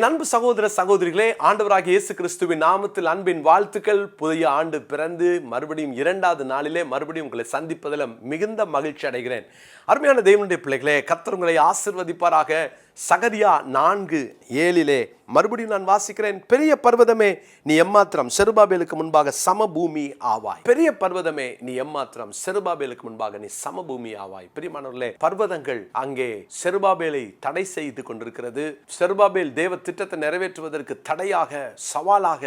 என் அன்பு சகோதர சகோதரிகளே, ஆண்டவராகிய இயேசு கிறிஸ்துவின் நாமத்தில் அன்பின் வாழ்த்துக்கள். புதிய ஆண்டு பிறந்து மறுபடியும் 2வது நாளிலே மறுபடியும் உங்களை சந்திப்பதில் மிகுந்த மகிழ்ச்சி அடைகிறேன். அருமையான தேவனுடைய பிள்ளைகளே, கர்த்தர் உங்களை ஆசீர்வதிப்பாராக. சகரியா 4:7 மறுபடியும் நான் வாசிக்கிறேன். பெரிய பர்வதமே நீ எம்மாத்திரம் செருபாபேலுக்கு முன்பாக சமபூமி ஆவாய். பெரிய பர்வதமே நீ எம்மாத்திரம் செருபாபேலுக்கு முன்பாக நீ சமபூமி ஆவாய். பிரியமானவர்களே, பர்வதங்கள் அங்கே செருபாபேலை தடை செய்து கொண்டிருக்கிறது. செருபாபேல் தேவ திட்டத்தை நிறைவேற்றுவதற்கு தடையாக, சவாலாக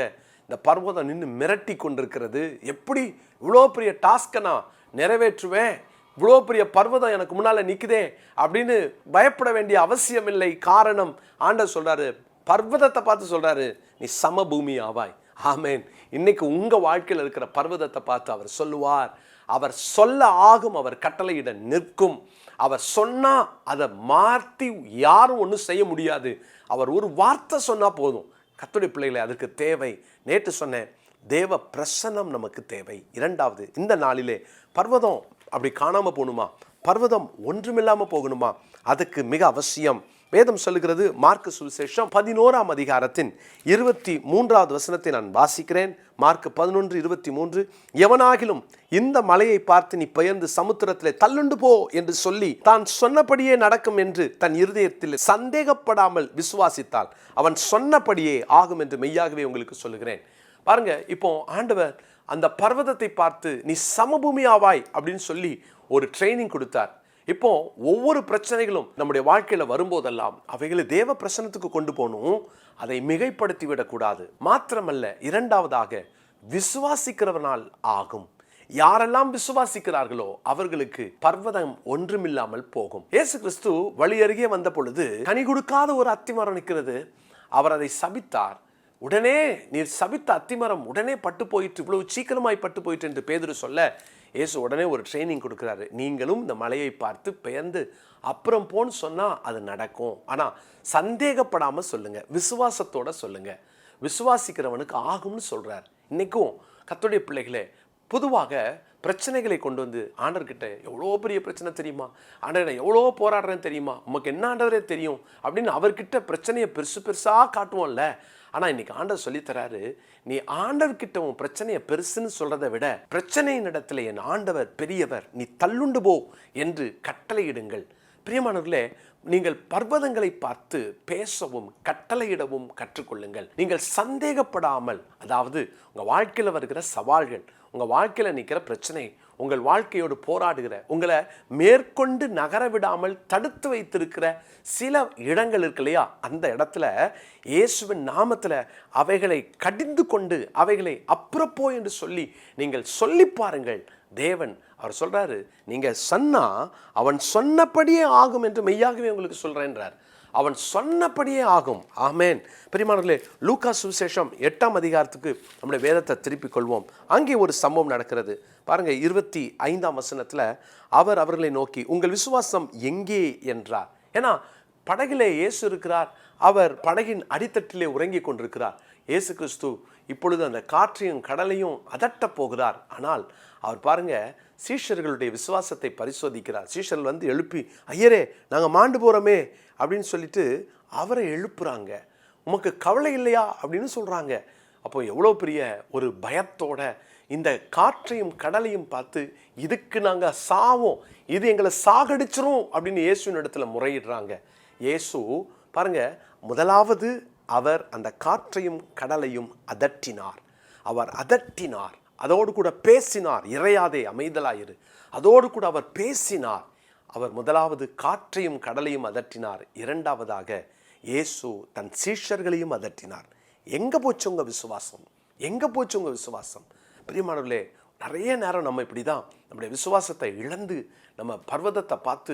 இந்த பர்வதம் நின்று மிரட்டி கொண்டிருக்கிறது. எப்படி இவ்வளோ பெரிய டாஸ்கை நான் நிறைவேற்றுவேன், இவ்வளோ பெரிய பர்வதம் எனக்கு முன்னால் நிற்குதே அப்படின்னு பயப்பட வேண்டிய அவசியம் இல்லை. காரணம், ஆண்டவர் சொல்றாரு, பர்வதத்தை பார்த்து சொல்றாரு, நீ சமபூமி ஆவாய். ஆமேன். இன்னைக்கு உங்க வாழ்க்கையில் இருக்கிற பர்வதத்தை பார்த்து அவர் சொல்லுவார். அவர் சொல்ல ஆகும், அவர் கட்டளையிட நிற்கும். அவர் சொன்னா அதை மாற்றி யாரும் ஒன்றும் செய்ய முடியாது. அவர் ஒரு வார்த்தை சொன்னா போதும். கர்த்தருடைய பிள்ளைகளை, அதுக்கு தேவை. நேற்று சொன்னேன், தேவ பிரசன்னம் நமக்கு தேவை. 2வது, இந்த நாளிலே பர்வதம் அப்படி காணாம போகணுமா, பர்வதம் ஒன்றுமில்லாம போகணுமா, அதுக்கு மிக அவசியம். வேதம் சொல்லுகிறது, மார்க்கு சுவிசேஷம் 11ஆம் அதிகாரத்தின் 23வது வசனத்தை நான் வாசிக்கிறேன். மார்க்கு 11:23, எவனாகிலும் இந்த மலையை பார்த்து நீ பெயர்ந்து சமுத்திரத்திலே தள்ளுண்டு போ என்று சொல்லி தான் சொன்னபடியே நடக்கும் என்று தன் இருதயத்தில் சந்தேகப்படாமல் விசுவாசித்தால் அவன் சொன்னபடியே ஆகும் என்று மெய்யாகவே உங்களுக்கு சொல்லுகிறேன். பாருங்க, இப்போ ஆண்டவர் அந்த பர்வதத்தை பார்த்து நீ சமபூமி ஆவாய் அப்படின்னு சொல்லி ஒரு ட்ரைனிங் கொடுத்தார். இப்போ ஒவ்வொரு பிரச்சனைகளும் நம்முடைய வாழ்க்கையில வரும்போதெல்லாம் அவைகளை தேவ பிரசன்னத்துக்கு கொண்டு போகணும். அதை மிகைப்படுத்தி விடக்கூடாது. மாத்திரமல்ல, 2வதாக விசுவாசிக்கிறவனால் ஆகும். யாரெல்லாம் விசுவாசிக்கிறார்களோ அவர்களுக்கு பர்வதம் ஒன்றுமில்லாமல் போகும். இயேசு கிறிஸ்து வழி அருகே வந்த பொழுது கனி கொடுக்காத ஒரு அத்திமரம் நிற்கிறது. அவர் அதை சபித்தார். உடனே நீர் சபித்த அத்திமரம் உடனே பட்டு போயிட்டு, இவ்வளவு சீக்கிரமாய் பட்டு போயிட்டு என்று பேதுரு சொல்ல, இயேசு உடனே ஒரு ட்ரைனிங் கொடுக்குறாரு. நீங்களும் இந்த மலையை பார்த்து பெயர்ந்து அப்புறம் போன்னு சொன்னா அது நடக்கும். ஆனா சந்தேகப்படாம சொல்லுங்க, விசுவாசத்தோட சொல்லுங்க. விசுவாசிக்கிறவனுக்கு ஆகும்னு சொல்றார். இன்னைக்கும் கர்த்தருடைய பிள்ளைகளே, பொதுவாக பிரச்சனைகளை கொண்டு வந்து ஆண்டவர்கிட்ட, எவ்வளோ பெரிய பிரச்சனை தெரியுமா, ஆண்டவரை எவ்வளோ போராடுறேன்னு தெரியுமா, உமக்கு என்ன ஆண்டவரே தெரியும் அப்படின்னு அவர்கிட்ட பிரச்சனையை பெருசாக காட்டுவோம்ல. ஆனால் இன்னைக்கு ஆண்டவர் சொல்லித்தராரு, நீ ஆண்டவர்கிட்ட உன் பிரச்சனையை பெருசுன்னு சொல்றதை விட பிரச்சனையின் இடத்துல என் ஆண்டவர் பெரியவர், நீ தள்ளுண்டு போ என்று கட்டளையிடுங்கள். பிரியமானவர்களே, நீங்கள் பர்வதங்களை பார்த்து பேசவும் கட்டளையிடவும் கற்றுக்கொள்ளுங்கள். நீங்கள் சந்தேகப்படாமல், அதாவது உங்கள் வாழ்க்கையில் வருகிற சவால்கள், உங்கள் வாழ்க்கையில் நிற்கிற பிரச்சனை, உங்கள் வாழ்க்கையோடு போராடுகிற, உங்களை மேற்கொண்டு நகர விடாமல் தடுத்து வைத்திருக்கிற சில இடங்கள் இருக்கு இல்லையா, அந்த இடத்துல இயேசுவின் நாமத்தில் அவைகளை கடிந்து கொண்டு அவைகளை அப்புறப்போ என்று சொல்லி நீங்கள் சொல்லி பாருங்கள். தேவன் அவர் சொல்றாரு, நீங்க சொன்னா அவன் சொன்னபடியே ஆகும் என்று மெய்யாகவே உங்களுக்கு சொல்றேன்றார். அவன் சொன்னபடியே ஆகும். ஆமேன். பிரியமானவர்களே, லூக்கா சுவிசேஷம் 8ஆம் அதிகாரத்துக்கு நம்முடைய வேதத்தை திருப்பிக் கொள்வோம். அங்கே ஒரு சம்பவம் நடக்கிறது. பாருங்க, 25ஆம் வசனத்துல அவர் அவர்களை நோக்கி, உங்கள் விசுவாசம் எங்கே என்றார். ஏன்னா படகிலே இயேசு இருக்கிறார். அவர் படகின் அடித்தட்டிலே உறங்கி கொண்டிருக்கிறார். இயேசு கிறிஸ்து இப்பொழுது அந்த காற்றையும் கடலையும் அதட்ட போகிறார். ஆனால் அவர் பாருங்க, சீஷர்களுடைய விசுவாசத்தை பரிசோதிக்கிறார். சீஷர்கள் வந்து எழுப்பி, ஐயரே நாங்கள் மாண்டு போகிறோமே அப்படின்னு சொல்லிட்டு அவரை எழுப்புறாங்க. உமக்கு கவலை இல்லையா அப்படின்னு சொல்கிறாங்க. அப்போ எவ்வளோ பெரிய ஒரு பயத்தோட இந்த காற்றையும் கடலையும் பார்த்து, இதுக்கு நாங்கள் சாவோம், இது எங்களை சாகடிச்சிரும் அப்படின்னு இயேசுவின் இடத்துல முறையிடுறாங்க. இயேசு பாருங்க, முதலாவது அவர் அந்த காற்றையும் கடலையும் அதட்டினார். அவர் அதட்டினார், அதோடு கூட பேசினார். இறையாதே, அமைதலாயிரு. அதோடு கூட அவர் பேசினார். அவர் முதலாவது காற்றையும் கடலையும் அதட்டினார். 2வதாக இயேசு தன் சீஷர்களையும் அதட்டினார். எங்க போச்சு உங்க விசுவாசம்? எங்க போச்சு உங்க விசுவாசம்? பிரியமானவர்களே, நிறைய நேரம் நம்ம இப்படி தான் நம்முடைய விசுவாசத்தை இழந்து நம்ம பர்வதத்தை பார்த்து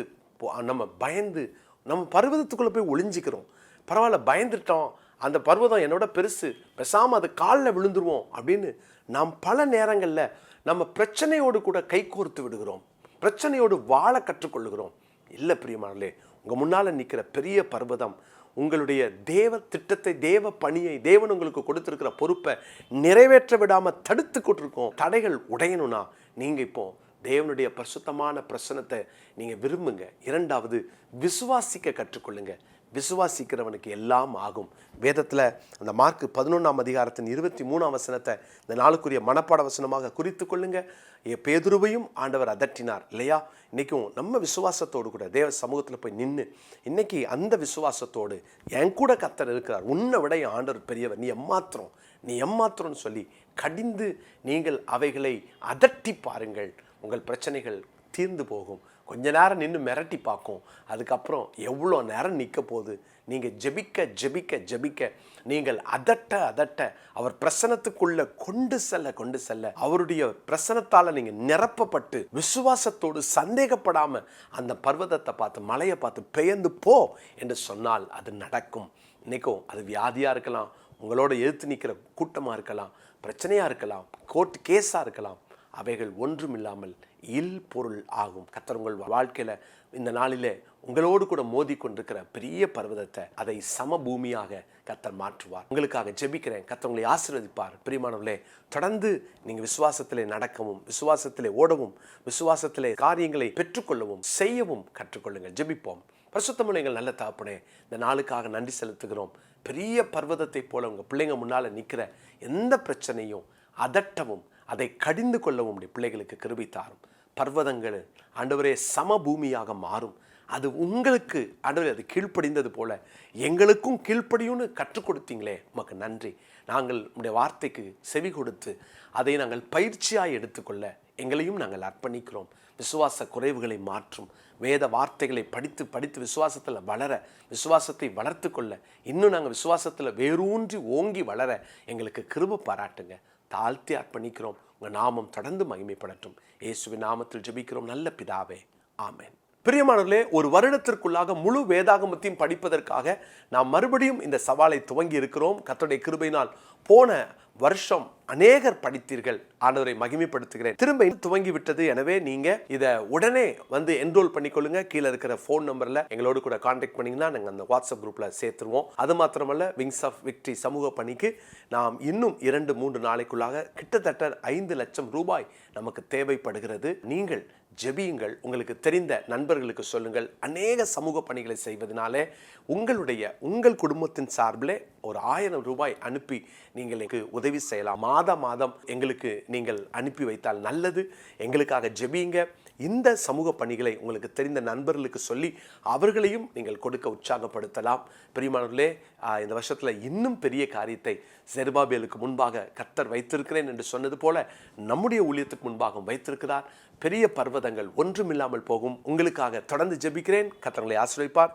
நம்ம பயந்து நம்ம பர்வதத்துக்குள்ளே போய் ஒளிஞ்சிக்கிறோம். பரவாயில்ல, பயந்துட்டோம், அந்த பர்வதம் என்னோட பெருசு, பேசாமல் அது காலில் விழுந்துருவோம் அப்படின்னு நாம் பல நேரங்களில் நம்ம பிரச்சனையோடு கூட கைகோர்த்து விடுகிறோம். பிரச்சனையோடு வாழ கற்றுக்கொள்ளுகிறோம். இல்லை பிரியமானவர்களே, உங்கள் முன்னால் நிற்கிற பெரிய பர்வதம் உங்களுடைய தேவ திட்டத்தை, தேவ பணியை, தேவன் உங்களுக்கு கொடுத்துருக்கிற பொறுப்பை நிறைவேற்ற விடாமல் தடுத்து கொண்டிருக்கோம். தடைகள் உடையணும்னா நீங்கள் இப்போ தேவனுடைய பரிசுத்தமான பிரசன்னத்தை நீங்கள் விரும்புங்க. 2வது, விசுவாசிக்க கற்றுக்கொள்ளுங்க. விசுவாசிக்கிறவனுக்கு எல்லாம் ஆகும். வேதத்தில் அந்த மார்க் 11:23 இந்த நாளுக்குரிய மனப்பாட வசனமாக குறித்து கொள்ளுங்க. பேதுருவையும் ஆண்டவர் அதட்டினார் இல்லையா? இன்றைக்கும் நம்ம விசுவாசத்தோடு கூட தேவ சமூகத்தில் போய் நின்று இன்னைக்கு அந்த விசுவாசத்தோடு என் கூட கர்த்தர் இருக்கிறார், உன்னை விட என் ஆண்டவர் பெரியவர், நீ எம்மாத்திரம்னு சொல்லி கடிந்து நீங்கள் அவைகளை அதட்டி பாருங்கள். உங்கள் பிரச்சனைகள் தீர்ந்து போகும். கொஞ்ச நேரம் நின்று மிரட்டி பார்க்கும். அதுக்கப்புறம் எவ்வளோ நேரம் நிற்க போகுது. நீங்கள் ஜெபிக்க நீங்கள் அதட்ட அவர் பிரசனத்துக்குள்ள கொண்டு செல்ல அவருடைய பிரசனத்தால் நீங்கள் நிரப்பப்பட்டு விசுவாசத்தோடு சந்தேகப்படாமல் அந்த பர்வதத்தை பார்த்து மலையை பார்த்து பெயர்ந்து போ என்று சொன்னால் அது நடக்கும். இன்னைக்கும் அது வியாதியாக இருக்கலாம், உங்களோட எதிர்த்து நிற்கிற கூட்டமாக இருக்கலாம், பிரச்சனையாக இருக்கலாம், கோர்ட் கேஸாக இருக்கலாம். அவைகள் ஒன்றும் இல்லாமல் பொருள் ஆகும். கர்த்தர் உங்கள் வாழ்க்கையில் இந்த நாளிலே உங்களோடு கூட மோதி கொண்டிருக்கிற பெரிய பர்வதத்தை அதை சமபூமியாக கர்த்தர் மாற்றுவார். உங்களுக்காக ஜெபிக்கிறேன். கர்த்தர் உங்களை ஆசீர்வதிப்பார். பிரியமானவர்களே, தொடர்ந்து நீங்கள் விசுவாசத்திலே நடக்கவும், விசுவாசத்திலே ஓடவும், விசுவாசத்திலே காரியங்களை பெற்றுக்கொள்ளவும் செய்யவும் கற்றுக்கொள்ளுங்கள். ஜெபிப்போம். பரிசுத்தமுள்ள எங்கள் நல்ல தகப்பனே, இந்த நாளுக்காக நன்றி செலுத்துகிறோம். பெரிய பர்வதத்தை போல உங்கள் பிள்ளைங்க முன்னால் நிற்கிற எந்த பிரச்சனையும் அதட்டவும் அதை கடிந்து கொள்ளவும் உடைய பிள்ளைகளுக்கு கிருபை தாரும். பர்வதங்கள் ஆண்டவரே சமபூமியாக மாறும். அது உங்களுக்கு ஆண்டவரே அது கீழ்ப்படிந்தது போல எங்களுக்கும் கீழ்ப்படியும்னு கற்றுக் கொடுத்தீங்களே, உமக்கு நன்றி. நாங்கள் உடைய வார்த்தைக்கு செவி கொடுத்து அதை நாங்கள் பயிற்சியாக எடுத்துக்கொள்ள எங்களையும் நாங்கள் அர்ப்பணிக்கிறோம். விசுவாச குறைவுகளை மாற்றும். வேத வார்த்தைகளை படித்து விசுவாசத்தில் வளர, விசுவாசத்தை வளர்த்து கொள்ள, இன்னும் நாங்கள் விசுவாசத்தில் வேரூன்றி ஓங்கி வளர எங்களுக்கு கிருபை பாராட்டுங்க. தாழ்த்தி அர்ப்பணிக்கிறோம். உங்கள் நாமம் தொடர்ந்து மகிமைப்படட்டும். இயேசுவின் நாமத்தில் ஜெபிக்கிறோம் நல்ல பிதாவே, ஆமென். பிரியமானவர்களே, ஒரு வருடத்திற்குள்ளாக முழு வேதாகமத்தையும் படிப்பதற்காக நாம் மறுபடியும் இந்த சவாலை துவங்கி இருக்கிறோம். கர்த்தருடைய கிருபையினால் போன வருஷம் அநேகர் படித்தீர்கள். ஆண்டவரை மகிமைப்படுத்துகிறேன். திரும்ப துவங்கி விட்டது. எனவே நீங்க இதை உடனே வந்து என்ரோல் பண்ணிக்கொள்ளுங்க. கீழே இருக்கிற ஃபோன் நம்பர்ல எங்களோடு கூட கான்டாக்ட் பண்ணீங்கன்னா நாங்கள் அந்த வாட்ஸ்அப் குரூப்ல சேர்த்துருவோம். அது மாத்திரமல்ல, விங்ஸ் ஆஃப் விக்டரி சமூக பணிக்கு நாம் இன்னும் 2-3 நாளைக்குள்ளாக கிட்டத்தட்ட 5 லட்சம் ரூபாய் நமக்கு தேவைப்படுகிறது. நீங்கள் ஜெபியுங்கள். உங்களுக்கு தெரிந்த நண்பர்களுக்கு சொல்லுங்கள். அநேக சமூக பணிகளை செய்வதனாலே உங்கள் குடும்பத்தின் சார்பிலே ஒரு 1000 ரூபாய் அனுப்பி நீங்கள் உதவி செய்யலாம். மாதம் எங்களுக்கு நீங்கள் அனுப்பி வைத்தால் நல்லது. எங்களுக்காக ஜெபியுங்க. இந்த சமூக பணிகளை உங்களுக்கு தெரிந்த நண்பர்களுக்கு சொல்லி அவர்களையும் நீங்கள் கொடுக்க உற்சாகப்படுத்தலாம். பிரியமானவர்களே, இந்த வருஷத்தில் இன்னும் பெரிய காரியத்தை செருபாபேலுக்கு முன்பாக கர்த்தர் வைத்திருக்கிறேன் என்று சொன்னது போல நம்முடைய ஊழியத்துக்கு முன்பாக வைத்திருக்கிறார். பெரிய பர்வதங்கள் ஒன்றுமில்லாமல் போகும். உங்களுக்காக தொடர்ந்து ஜெபிக்கிறேன். கர்த்தர் உங்களை ஆசீர்வதிப்பார்.